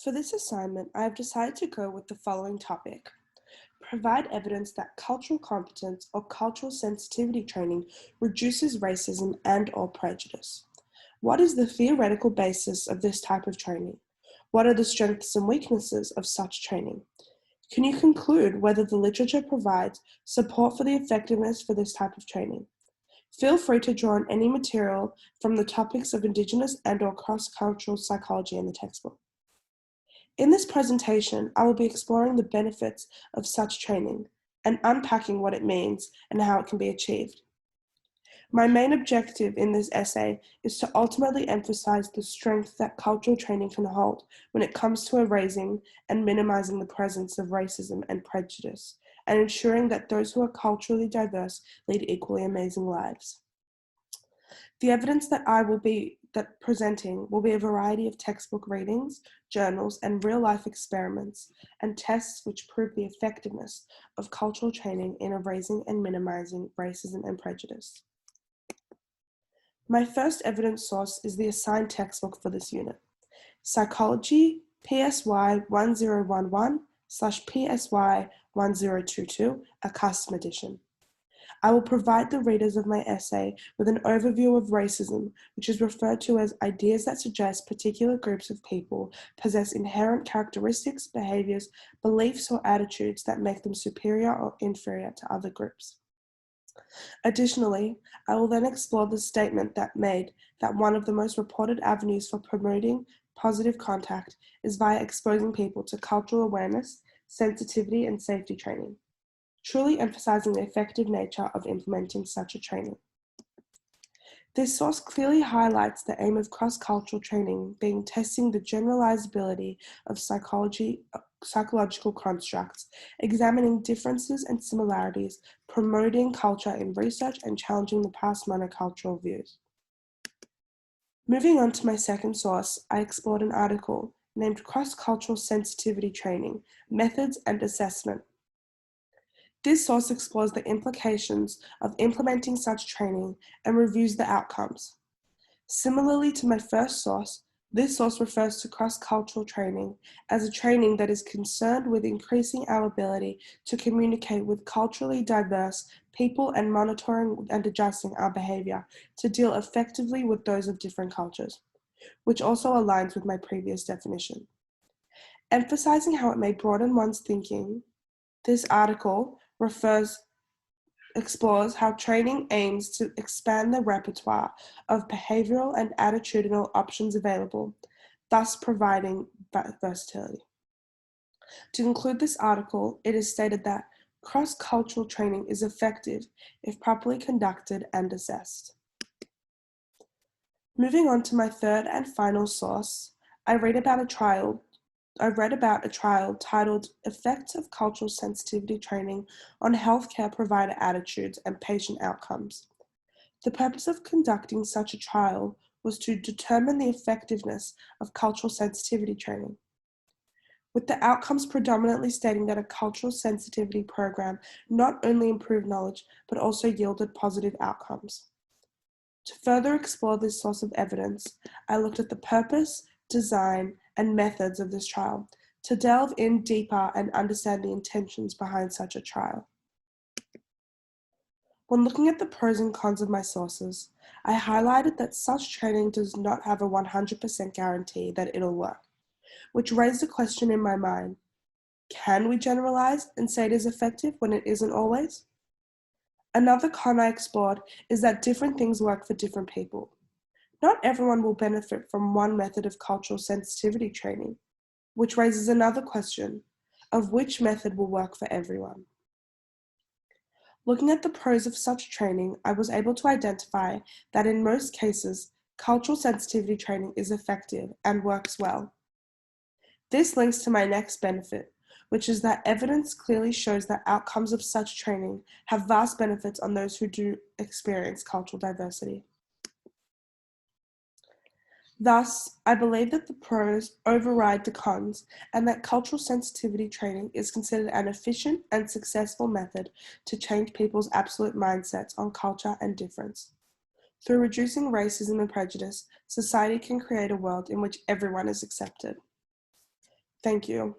For this assignment, I have decided to go with the following topic. Provide evidence that cultural competence or cultural sensitivity training reduces racism and/or prejudice. What is the theoretical basis of this type of training? What are the strengths and weaknesses of such training? Can you conclude whether the literature provides support for the effectiveness for this type of training? Feel free to draw on any material from the topics of Indigenous and/or cross-cultural psychology in the textbook. In this presentation, I will be exploring the benefits of such training and unpacking what it means and how it can be achieved. My main objective in this essay is to ultimately emphasize the strength that cultural training can hold when it comes to erasing and minimizing the presence of racism and prejudice, and ensuring that those who are culturally diverse lead equally amazing lives. The evidence that I will be presenting will be a variety of textbook readings, journals, and real-life experiments, and tests which prove the effectiveness of cultural training in erasing and minimizing racism and prejudice. My first evidence source is the assigned textbook for this unit, Psychology PSY1011/PSY1022, a custom edition. I will provide the readers of my essay with an overview of racism, which is referred to as ideas that suggest particular groups of people possess inherent characteristics, behaviors, beliefs, or attitudes that make them superior or inferior to other groups. Additionally, I will then explore the statement that made that one of the most reported avenues for promoting positive contact is via exposing people to cultural awareness, sensitivity, and safety training, truly emphasizing the effective nature of implementing such a training. This source clearly highlights the aim of cross-cultural training being testing the generalizability of psychological constructs, examining differences and similarities, promoting culture in research, and challenging the past monocultural views. Moving on to my second source, I explored an article named Cross-Cultural Sensitivity Training, Methods and Assessment. This source explores the implications of implementing such training and reviews the outcomes. Similarly to my first source, this source refers to cross-cultural training as a training that is concerned with increasing our ability to communicate with culturally diverse people and monitoring and adjusting our behavior to deal effectively with those of different cultures, which also aligns with my previous definition. Emphasizing how it may broaden one's thinking, this article explores how training aims to expand the repertoire of behavioral and attitudinal options available, thus providing versatility. To conclude this article, it is stated that cross-cultural training is effective if properly conducted and assessed. Moving on to my third and final source, I read about a trial titled Effects of Cultural Sensitivity Training on Healthcare Provider Attitudes and Patient Outcomes. The purpose of conducting such a trial was to determine the effectiveness of cultural sensitivity training, with the outcomes predominantly stating that a cultural sensitivity program not only improved knowledge, but also yielded positive outcomes. To further explore this source of evidence, I looked at the purpose, design, and methods of this trial to delve in deeper and understand the intentions behind such a trial. When looking at the pros and cons of my sources, I highlighted that such training does not have a 100% guarantee that it'll work, which raised a question in my mind. Can we generalize and say it is effective when it isn't always? Another con I explored is that different things work for different people. Not everyone will benefit from one method of cultural sensitivity training, which raises another question of which method will work for everyone. Looking at the pros of such training, I was able to identify that in most cases, cultural sensitivity training is effective and works well. This links to my next benefit, which is that evidence clearly shows that outcomes of such training have vast benefits on those who do experience cultural diversity. Thus, I believe that the pros override the cons and that cultural sensitivity training is considered an efficient and successful method to change people's absolute mindsets on culture and difference. Through reducing racism and prejudice, society can create a world in which everyone is accepted. Thank you.